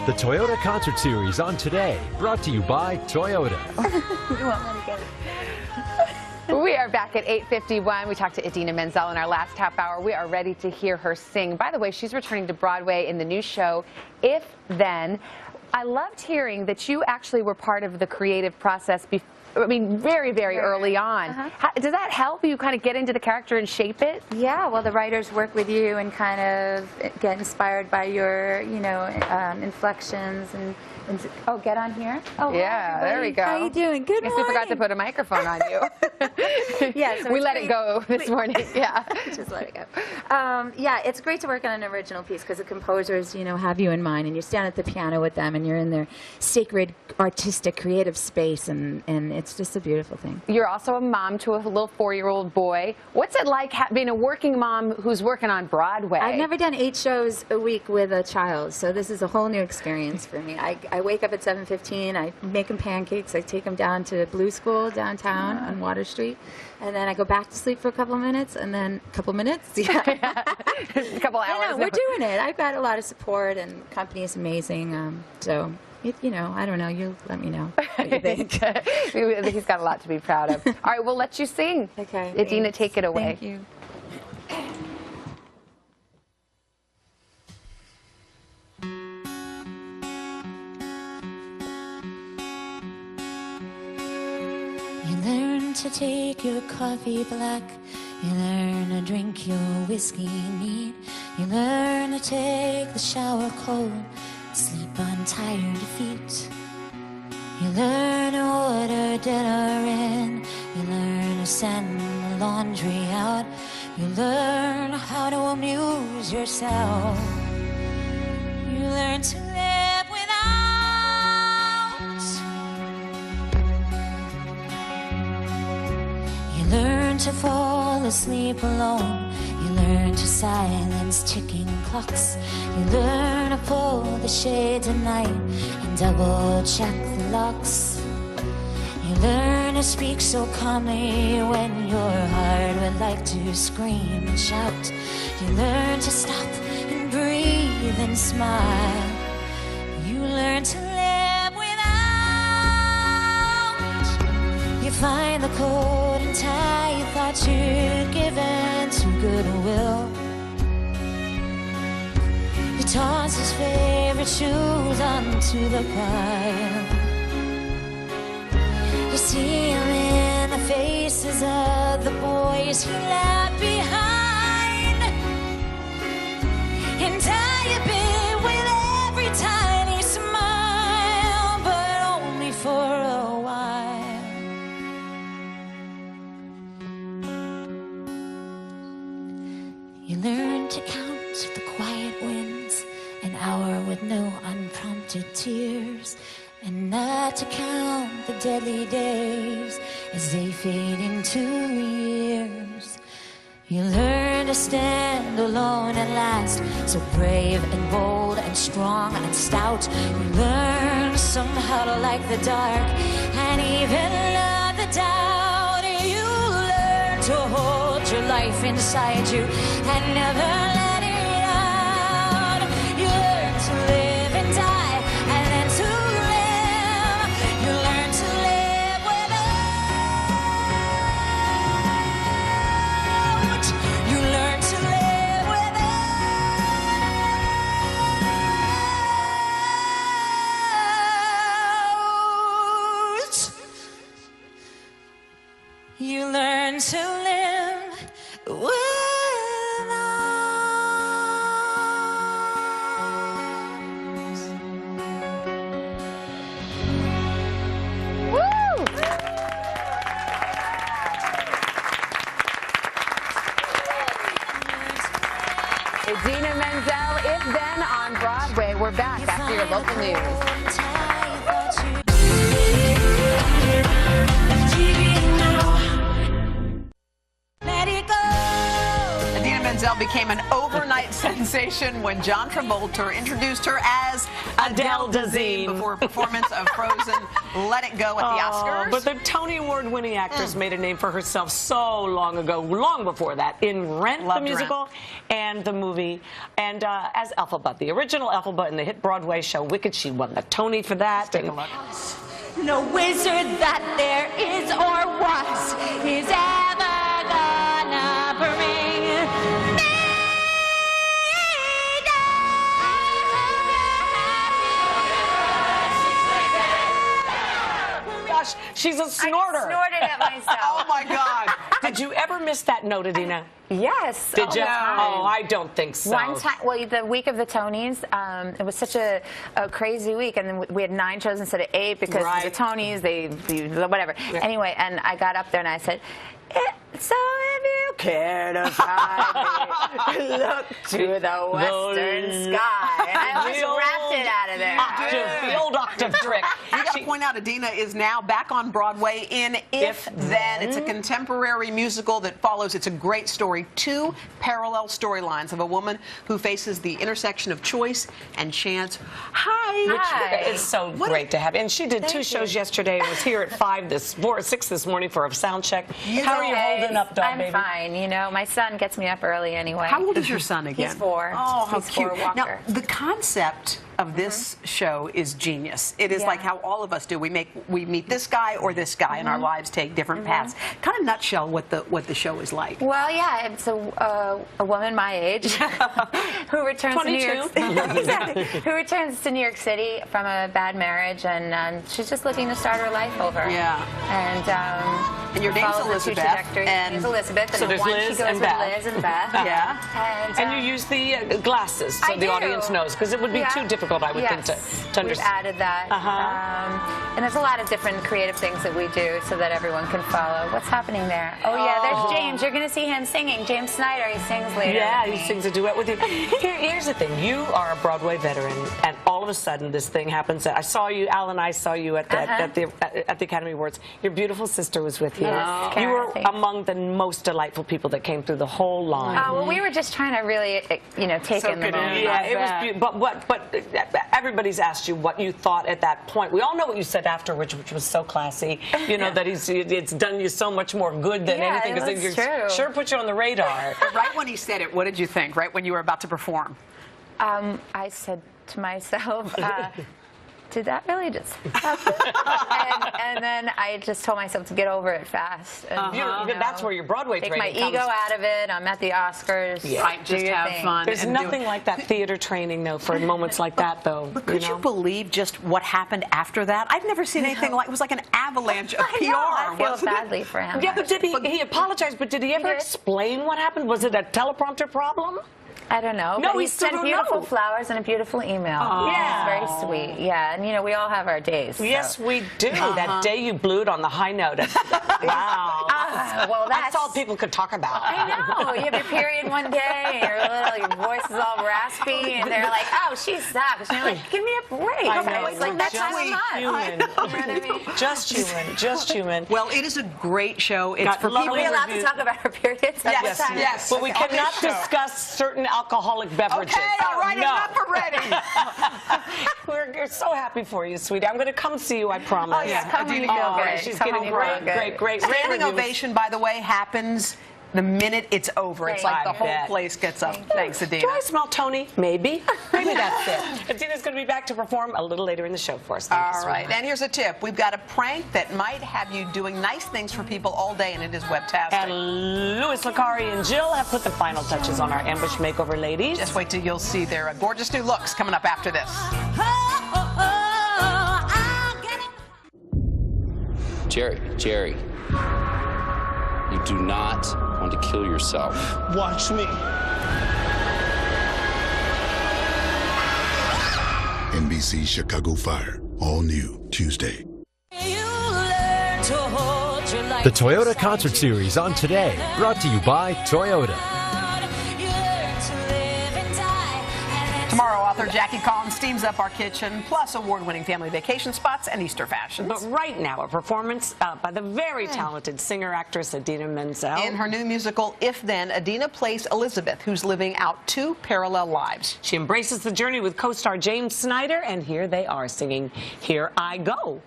The Toyota Concert Series on Today, brought to you by Toyota. You won't let me get it. We are back at 8:51. We talked to Endina Menzel in our last half hour. We are ready to hear her sing. By the way, she's returning to Broadway in the new show, If Then. I loved hearing that you actually were part of the creative process very, very early on. Does that help you kind of get into the character and shape it? Yeah, well, the writers work with you and kind of get inspired by your, inflections and oh, get on here. Oh, yeah, hi, there we go. How you doing? Good Guess morning. we forgot to put a microphone on you. Yeah, so we let it go this morning. Yeah, just let it go. Yeah, it's great to work on an original piece because the composers, have you in mind, and you stand at the piano with them, and you're in their sacred, artistic, creative space, and it's just a beautiful thing. You're also a mom to a little 4-year-old boy. What's it like being a working mom who's working on Broadway? I've never done 8 shows a week with a child, so this is a whole new experience for me. I wake up at 7:15, I make them pancakes, I take them down to Blue School downtown on Water Street, and then I go back to sleep for a couple minutes, and then a couple minutes, a couple hours. We're doing it. I've got a lot of support, and the company is amazing, so... I don't know. You let me know what you think. He's got a lot to be proud of. All right, we'll let you sing. Okay. Endina, take it away. Thank you. You learn to take your coffee black. You learn to drink your whiskey neat. You learn to take the shower cold. Sleep on tired feet. You learn to order dinner in. You learn to send the laundry out. You learn how to amuse yourself. You learn to live without. You learn to fall asleep alone. You learn to silence ticking clocks. You learn to pull the shades at night and double check the locks. You learn to speak so calmly when your heart would like to scream and shout. You learn to stop and breathe and smile. You learn to live without. You find the coat and tie you thought you'd given to Goodwill. He tossed his favorite shoes onto the pile. You see him in the faces of the boys he left behind, and tie a bit with every tiny smile, but only for a while. You learn to count the quiet wins, an hour with no unprompted tears, and not to count the deadly days as they fade into years. You learn to stand alone at last, so brave and bold and strong and stout. You learn somehow to like the dark and even love the doubt. You learn to hold your life inside you and never let it out. You learn to live and die and then to live. You learn to live without. You learn to live without. You learn to live without. Endina Menzel, If Then on Broadway. We're back after your local news. Let it go. Endina Menzel became an overnight sensation when John Travolta introduced her as Adele Dazeem before a performance of Frozen Let It Go at the Oscars. But the Tony Award-winning actress made a name for herself so long ago, long before that, in Rent, Loved the musical, and the movie, and as Elphaba, the original Elphaba in the hit Broadway show Wicked. She won the Tony for that. Take a look. No wizard that there is or was is ever gonna bring me down. Gosh, she's a snorter. I snorted at myself. Oh, my God. Did you ever miss that note, Adina? Yes. Did you? all the time. Oh, I don't think so. One time, well, the week of the Tonys, it was such a crazy week, and then we had 9 shows instead of 8 because Right. the Tonys, whatever. Yeah. Anyway, and I got up there and I said, so if you care to find me, look to the western sky. And I just rapped it out of there. The old octave trick. You got to point out, Endina is now back on Broadway in If Then. It's a contemporary musical that follows, it's a great story, 2 parallel storylines of a woman who faces the intersection of choice and chance. Hi. It's so great to have. And she did 2 shows yesterday and was here at 6 this morning for a sound check. How are you holding up, dog, I'm baby? fine. You know, my son gets me up early anyway. How old is your son again? He's 4. Oh, how He's cute. 4, Walker. Now, the concept of this show is genius. It is like how all of us do. We meet this guy or this guy, and our lives take different paths. Kind of nutshell what the show is like. Well, yeah, it's a woman my age who returns to New York. Exactly. Who returns to New York City from a bad marriage, and she's just looking to start her life over. Yeah. And your name's follows the two Elizabeth, trajectories. and Name's Elizabeth. So And there's one Liz she goes and with Beth. Liz and Beth. Yeah. And you use the glasses so I the do. audience knows, because it would be too difficult, I would think, to We've understand. added that. And there's a lot of different creative things that we do so that everyone can follow. What's happening there? Oh, yeah, there's James. You're going to see him singing. James Snyder, he sings later. Yeah, with he me. sings a duet with you. Here's the thing. You are a Broadway veteran, and all of a sudden this thing happens. I saw you, Al and I saw you at the Academy Awards. Your beautiful sister was with you. Yes, You were Karen, among the most delightful people that came through the whole line. Well, we were just trying to really, take in the good. moment. Yeah, it was beautiful. But everybody's asked you what you thought at that point. We all know what you said afterwards, which was so classy. You know that it's done you so much more good than anything. Yeah, Because true. Sure put you on the radar. Right when he said it, what did you think? Right when you were about to perform? I said to myself, did that really just happen? and then I just told myself to get over it fast. And, That's where your Broadway take training my comes. ego out of it. I'm at the Oscars. Yeah. Right, just Do your have thing. fun. There's and nothing like that theater training, though, for moments like that, though. But could you believe just what happened after that? I've never seen anything like it. Was like an avalanche of PR. I feel wasn't it? badly for him. Yeah, but did he apologized, but did he ever did. explain what happened? Was it a teleprompter problem? I don't know. No, but we he still sent don't beautiful know. flowers and a beautiful email. Yeah. It's very sweet. Yeah, and we all have our days. So. Yes, we do. That day you blew it on the high note. Wow. Well, That's all people could talk about. I know. You have your period one day, and your voice is all raspy, and they're like, "Oh, she sucks." And you're like, "Give me a break." I know. It's like that time of month. Human. You know what I mean? Just human. Just human. Well, it is a great show. It's Got for people. Are we allowed to talk about our periods? Yes, Time? yes. But we cannot show. discuss certain alcoholic beverages. Okay, all right, No. enough already. We're so happy for you, sweetie. I'm going to come see you, I promise. Oh, yeah, come when you feel good. She's Come when getting you feel great, good. great Standing reviews. ovation, by the way, happens the minute it's over. It's like the whole place gets up. Thanks, Endina. Do I smell Tony? Maybe. Maybe that's it. Adina's going to be back to perform a little later in the show for us. Thank you, All right, sweetheart. and here's a tip. We've got a prank that might have you doing nice things for people all day, and it is webtastic. And Louis Licari and Jill have put the final touches on our ambush makeover ladies. Just wait till you'll see their gorgeous new looks coming up after this. Jerry, you do not want to kill yourself. Watch me. NBC Chicago Fire, all new Tuesday. The Toyota Concert Series on Today, brought to you by Toyota. Tomorrow, author author Jackie Collins steams up our kitchen, plus award-winning family vacation spots and Easter fashions. But right now, a performance by the very talented singer-actress Endina Menzel. In her new musical, If Then, Endina plays Elizabeth, who's living out two parallel lives. She embraces the journey with co-star James Snyder, and here they are singing Here I Go.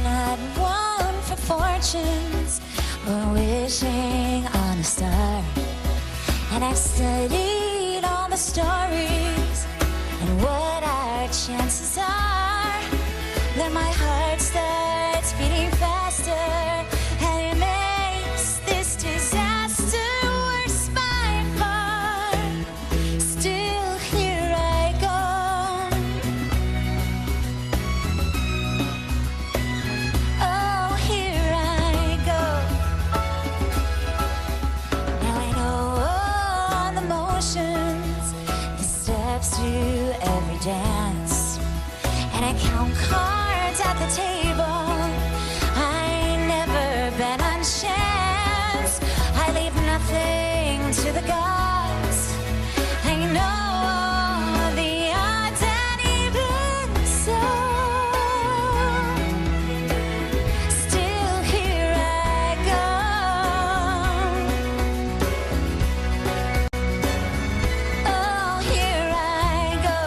Not one for fortunes or wishing on a star. And I've studied all the stories and what our chances are that my heart starts beating faster and it makes this disaster worse by far. Still here I go. Oh, here I go. Now I know all the motions, the steps to every dance, and I count cards at the table. I never bet on chance. I leave nothing to the gods. I know the odds, and even so, still here I go. Oh, here I go.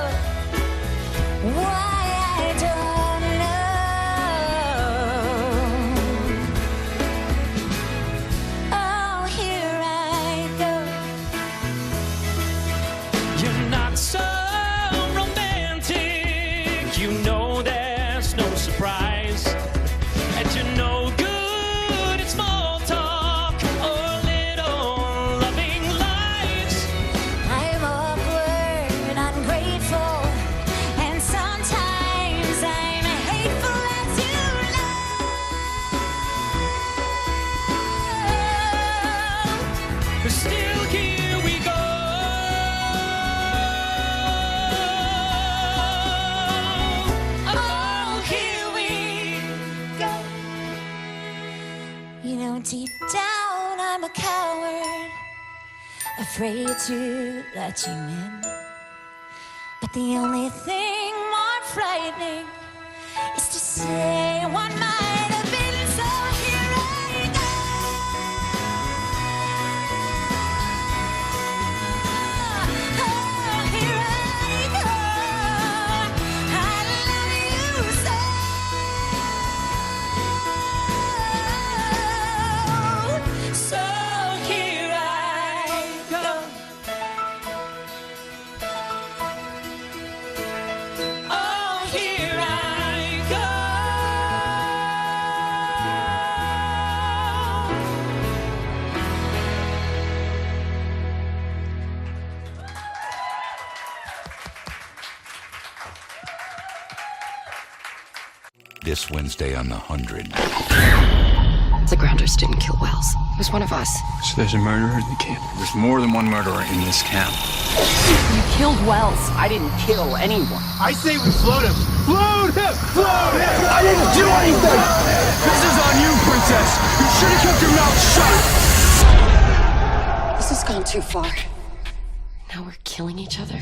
Why I don't know. Oh, here I go. You're not so romantic. You know there's no surprise. And you're no good at small talk or little loving lies. I'm awkward, ungrateful, and sometimes I'm hateful as you know. But still here we go. Oh, here we go. You know, deep down I'm a coward, afraid to let you in. But the only thing more frightening is to say what might have been. So here I go. Oh, here I go. I love you so. So here I go. Oh, here I go. This Wednesday on The 100. The grounders didn't kill Wells. It was one of us. So there's a murderer in the camp. There's more than one murderer in this camp. You killed Wells. I didn't kill anyone. I say we float him. Float him! Float him! I didn't do anything! This is on you, princess! You should have kept your mouth shut! This has gone too far. Now we're killing each other.